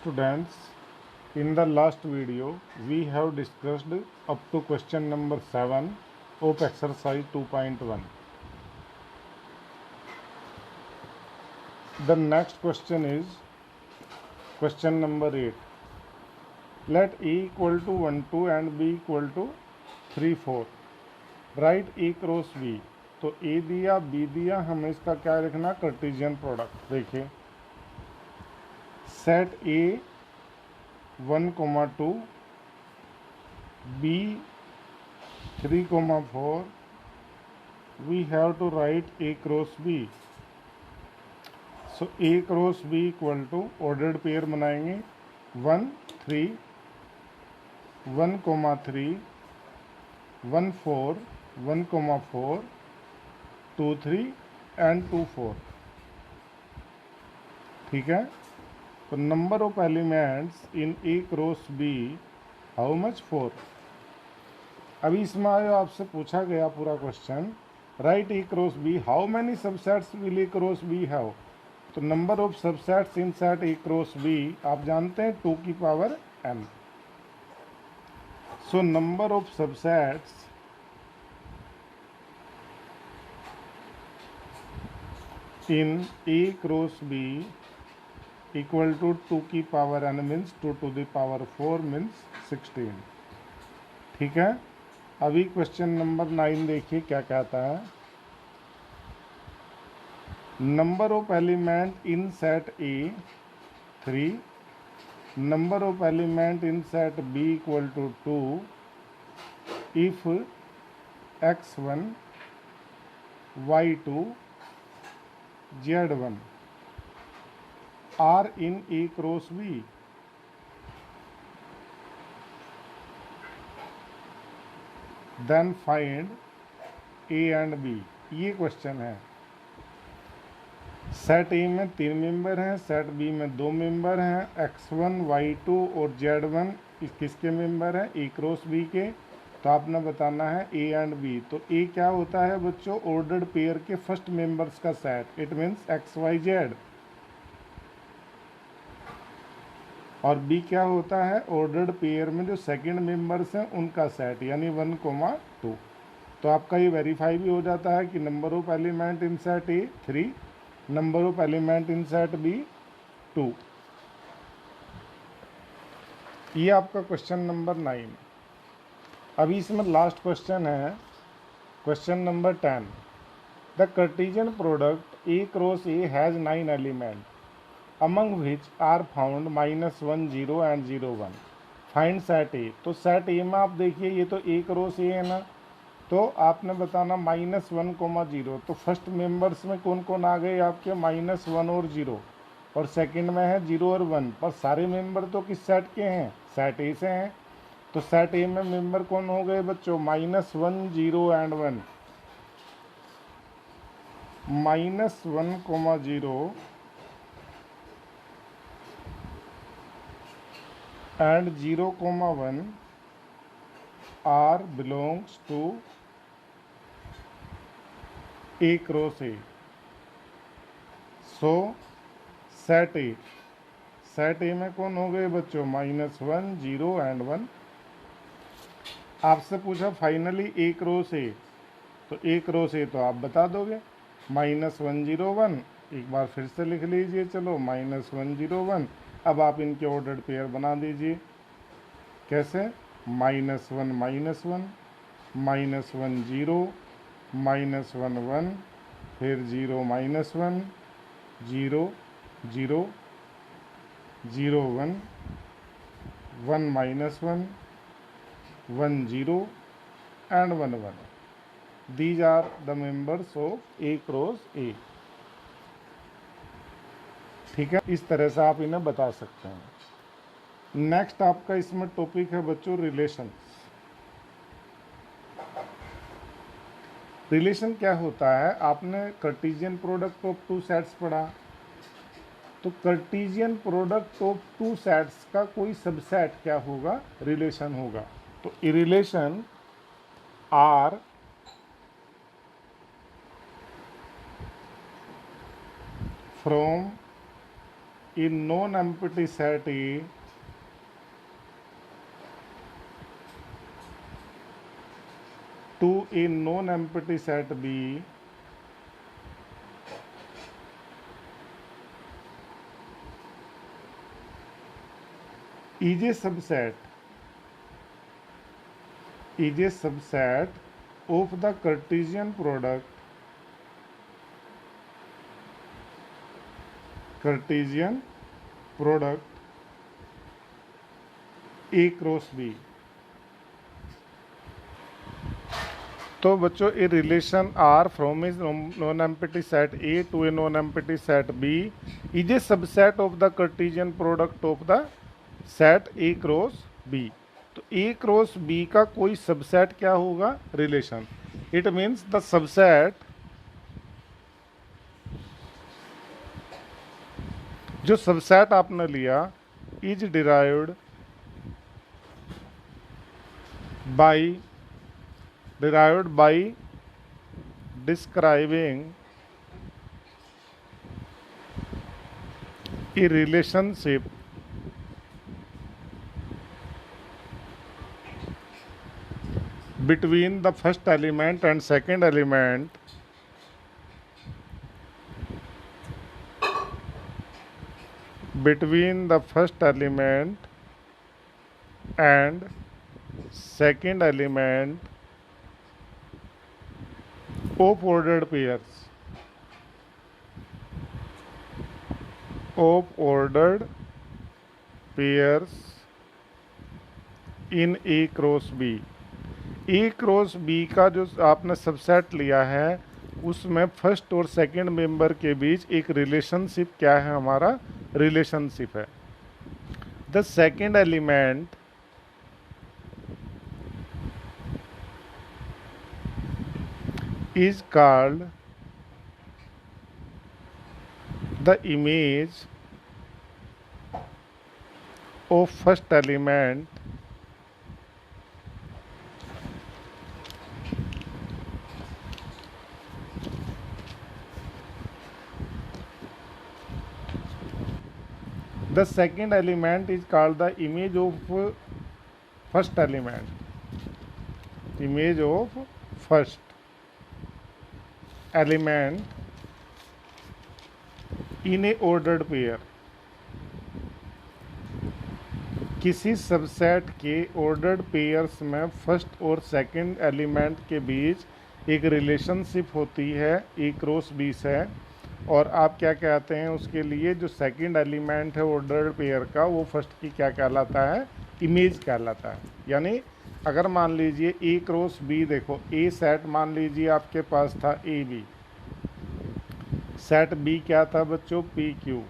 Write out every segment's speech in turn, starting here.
students, in the last video we have discussed up to question number 7 of exercise 2.1. The next question is question number 8. Let A equal to 1 2 and B equal to 3 4. Write A cross B. तो A दिया B दिया, हमें इसका क्या लिखना, Cartesian product. देखिए set A 1, 2, B 3, 4. We have to write A cross B. So A cross B equal to ordered pair बनाएंगे 1 3, 1, 3, 1 4, 1, 4, 2 3 and 2 4. ठीक है. तो number of elements in A cross B how much 4. अभी इसमें आयो आपसे पूछा गया पूरा question, right A cross B, how many subsets will A cross B have. तो number of subsets in set A cross B आप जानते हैं 2 की power n. So number of subsets in A cross B equal to 2 की power n means 2 to the power 4 means 16. ठीक है. अभी question number 9 देखिए क्या कहता है. Number of element in set A 3, number of element in set B equal to 2 if x1 y2 z1 are in A cross B. Then find A and B. ये question है. Set A में 3 member हैं, set B में 2 member हैं. x1 y2 और z1 किसके member हैं, ए cross B के. तो आपने बताना है ए एंड बी. तो ए क्या होता है बच्चों, ऑर्डर्ड पेयर के फर्स्ट मेंबर्स का set. It means x y z. और बी क्या होता है, ऑर्डर्ड पेयर में जो सेकंड मेंबर्स हैं उनका सेट, यानी 1, 2. तो आपका ये वेरीफाई भी हो जाता है कि number of element in set A 3, number of element in set B 2. ये आपका क्वेश्चन नंबर 9. अभी इसमें लास्ट क्वेश्चन है question number 10. The Cartesian product A cross A has 9 element among which are found -1 0 and 0 1. Find set A. तो set A में आप देखिए ये तो ए क्रॉस ए है ना, तो आपने बताना -1, 0. तो फर्स्ट मेंबर्स में कौन कौन आ गए आपके, -1 और 0, और सेकंड में है 0 और 1. पर सारे मेंबर तो किस सेट के हैं, सेट ए से हैं. तो सेट ए में मेंबर कौन हो गए बच्चों, -1 0 and 1. -1, 0 and 0, 1 are belongs to A cross A. So set A. Set A में कौन हो गए बच्चों, -1 0 एंड 1. आपसे पूछा फाइनली ए क्रॉस ए. तो ए क्रॉस ए तो आप बता दोगे, -1 0 1. एक बार फिर से लिख लीजिए, चलो -1 0 1. अब आप इनके ऑर्डर्ड पेयर बना दीजिए. कैसे, -1 -1, -1 0, -1 1, फिर 0 -1 0 0 0 1 1 -1 1 0 and 1 1. These are the members of A cross A. ठीक है. इस तरह से आप इन्हें बता सकते हैं. नेक्स्ट आपका इसमें टॉपिक है बच्चों रिलेशंस. रिलेशन क्या होता है, आपने कार्टेशियन प्रोडक्ट ऑफ 2 सेट्स पढ़ा. तो कार्टेशियन प्रोडक्ट ऑफ 2 सेट्स का कोई सबसेट क्या होगा, रिलेशन होगा. तो relation R from a non-empty set A to a non-empty set B is a subset of the Cartesian product A cross B। तो बच्चों a relation R from is non empty set A to a non empty set B is a subset of the Cartesian product of the set A cross B. तो A cross B का कोई subset क्या होगा? Relation. It means the subset, जो subset आपने लिया, is derived by describing a relationship between the first element and second element and second element of ordered pairs in A cross B। A cross B का जो आपने subset लिया है उसमें first और सेकंड मेंबर के बीच एक रिलेशनशिप क्या है? हमारा रिलेशनशिप है। The second element is called the image of first element the second element is called the image of first element, image of first element in a ordered pair। किसी subset के ordered pairs में first और second element के बीच एक relationship होती है ए cross B से, और आप क्या कहते हैं उसके लिए? जो सेकंड एलिमेंट है ऑर्डर्ड पेयर का वो फर्स्ट की क्या कहलाता है? इमेज कहलाता है। यानी अगर मान लीजिए ए क्रॉस बी, देखो ए सेट मान लीजिए आपके पास था ए बी, सेट बी क्या था बच्चों? P Q.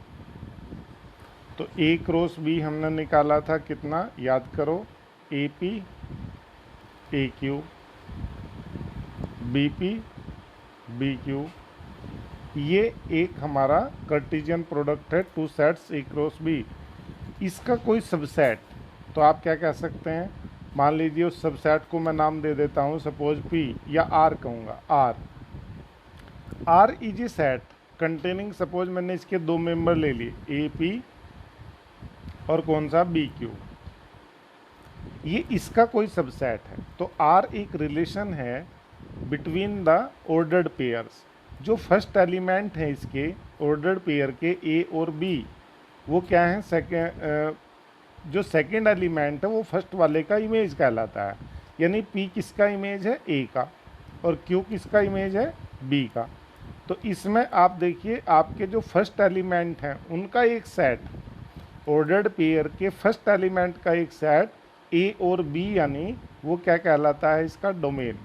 तो ए क्रॉस बी हमने निकाला था कितना? याद करो, a p a q, b p b q. ये एक हमारा कार्टेशियन प्रोडक्ट है, two sets A cross B. इसका कोई सबसेट, तो आप क्या कह सकते हैं? मान लीजिए उस सबसेट को मैं नाम दे देता हूँ, सपोज पी या आर कहूँगा। R is a set containing, suppose मैंने इसके दो मेंबर ले लिए, ए पी और कौन सा? B q. ये इसका कोई सबसेट है। तो आर एक रिलेशन है बिटवीन द ऑर्डर्ड पेयर्स। जो फर्स्ट एलिमेंट है इसके ऑर्डर्ड पेयर के ए और बी, वो क्या है? जो सेकंड एलिमेंट है वो फर्स्ट वाले का इमेज कहलाता है। यानी पी किसका इमेज है? ए का। और क्यू किसका इमेज है? बी का। तो इसमें आप देखिए, आपके जो फर्स्ट एलिमेंट हैं उनका एक सेट, ऑर्डर्ड पेयर के फर्स्ट एलिमेंट का एक सेट ए और बी, यानी वो क्या कहलाता है? इसका डोमेन।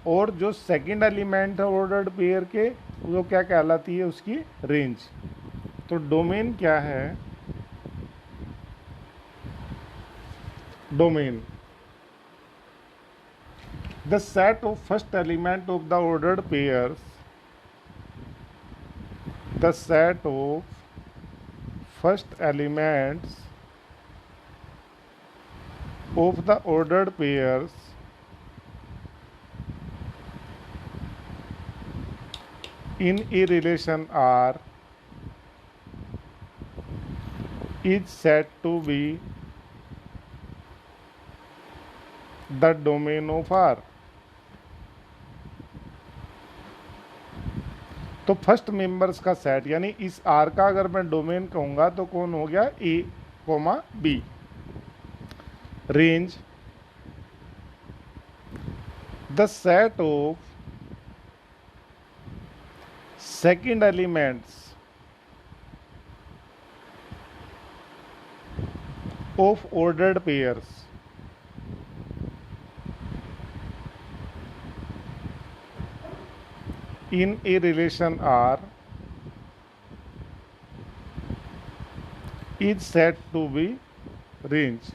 और जो सेकंड एलिमेंट है ऑर्डर्ड पेयर के, वो क्या कहलाती है? उसकी रेंज। तो डोमेन क्या है? Domain, the set of first element of the ordered pairs, the set of first elements of the ordered pairs in a relation R is said to be the domain of R. तो first members का सेट यानी इस are का अगर मैं domain कहूंगा तो कौन हो गया, A comma B. Range the set of second elements of ordered pairs in a relation R is said to be range।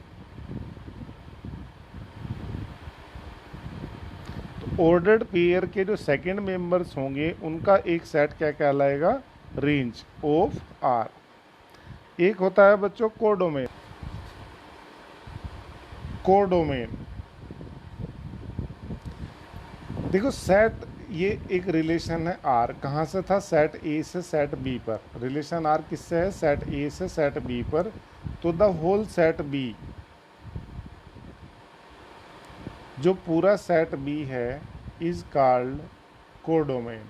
Ordered pair के जो सेकंड मेंबर्स होंगे उनका एक सेट क्या कहलाएगा, रेंज ऑफ आर। एक होता है बच्चों कोडोमेन। कोडोमेन देखो सेट, ये एक रिलेशन है आर, कहाँ से था, सेट ए से सेट बी पर। रिलेशन आर किससे है, सेट ए से सेट बी पर। तो द होल सेट बी, जो पूरा सेट बी है, is called codomain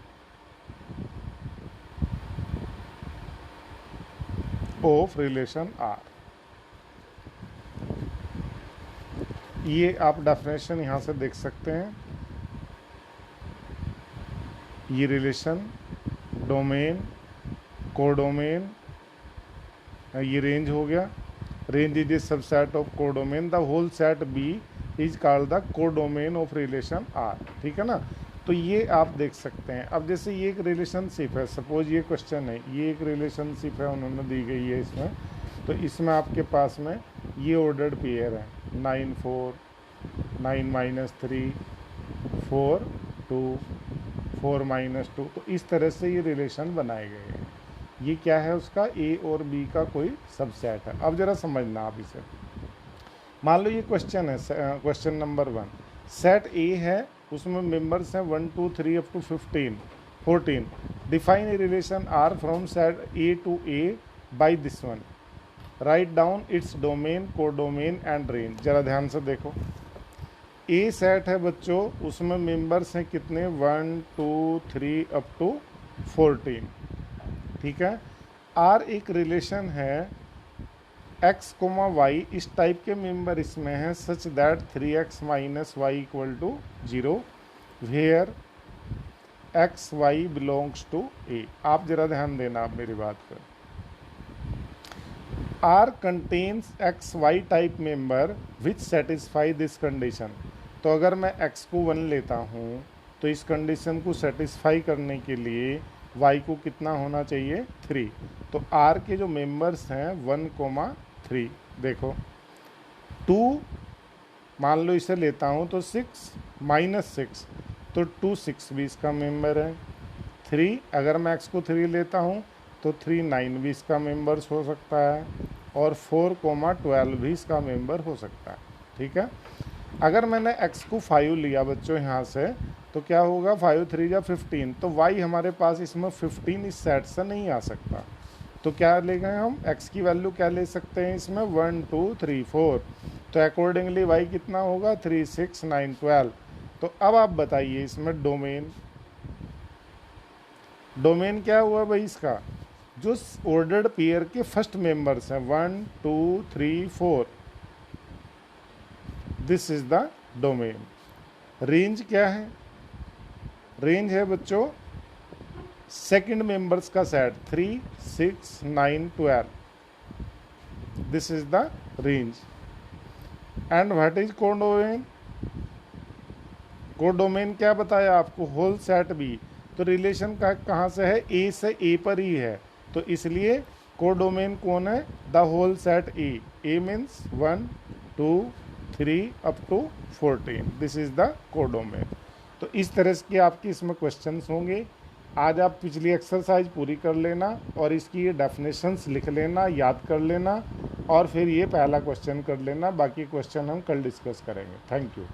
of relation R. ये आप डेफिनेशन यहां से देख सकते हैं। ये रिलेशन, डोमेन, कोडोमेन, ये रेंज हो गया। Range is a subset of codomain. The whole set B is called the codomain of relation R. ठीक है ना। तो ये आप देख सकते हैं। अब जैसे ये एक रिलेशनशिप है, सपोज ये क्वेश्चन है, ये एक रिलेशनशिप है उन्होंने दी गई है इसमें। तो इसमें आपके पास में ये ऑर्डर्ड पेयर है 9 4 9 -3 4 2 4 -2। तो इस तरह से ये रिलेशन बनाए गए हैं। ये क्या है, उसका ए और बी का कोई सबसेट है। अब जरा समझना आप इसे। मान लो ये क्वेश्चन है, क्वेश्चन नंबर 1। सेट ए है, उसमें मेंबर्स हैं 1 2 3 up to 14। Define a relation R from set A to A by this one. Write down its domain, codomain and range. जरा ध्यान से देखो। ए सेट है बच्चों, उसमें मेंबर्स हैं कितने, 1 2 3 अप टू 14। ठीक है। आर एक रिलेशन है x, y, इस टाइप के मेंबर इसमें हैं such that 3x - y = 0 where x y belongs to a। आप जरा ध्यान देना आप मेरी बात पर। R contains x y type member which satisfy this condition. तो अगर मैं x को 1 लेता हूँ तो इस कंडीशन को सेटिस्फाई करने के लिए y को कितना होना चाहिए, 3। तो R के जो मेंबर्स हैं 1 3। देखो 2 मान लो इसे लेता हूँ तो 6 -6, तो 2 6 भी इसका मेंबर है। 3 अगर मैं x को 3 लेता हूँ तो 3 9 भी इसका मेंबर्स हो सकता है, और 4 12 भी इसका मेंबर हो सकता है। ठीक है। अगर मैंने x को 5 लिया बच्चों यहाँ से, तो क्या होगा, 5 3 या 15। तो y हमारे पास इसमें 15 इस सेट से नहीं आ सकता। तो क्या ले गए हम, x की वैल्यू क्या ले सकते हैं इसमें, 1 2 3 4। तो अकॉर्डिंगली y कितना होगा, 3 6 9 12। तो अब आप बताइए इसमें डोमेन, डोमेन क्या हुआ भाई इसका, जो ऑर्डर्ड पेयर के फर्स्ट मेंबर्स हैं 1 2 3 4, this is the domain. Range क्या है, रेंज है बच्चों सेकंड मेंबर्स का set 3 6 9 12, this is the range. And what is codomain, codomain क्या बताया आपको, होल सेट बी। तो रिलेशन का कहाँ से है, ए से ए पर ही है, तो इसलिए कोडोमेन कौन है, the whole set A. A means 1 2 3 up to 14, this is the codomain. तो इस तरह के आपके इसमें क्वेश्चंस होंगे। आज आप पिछली एक्सरसाइज पूरी कर लेना और इसकी ये डेफिनेशंस लिख लेना, याद कर लेना, और फिर ये पहला क्वेश्चन कर लेना। बाकी क्वेश्चन हम कल डिस्कस करेंगे। Thank you.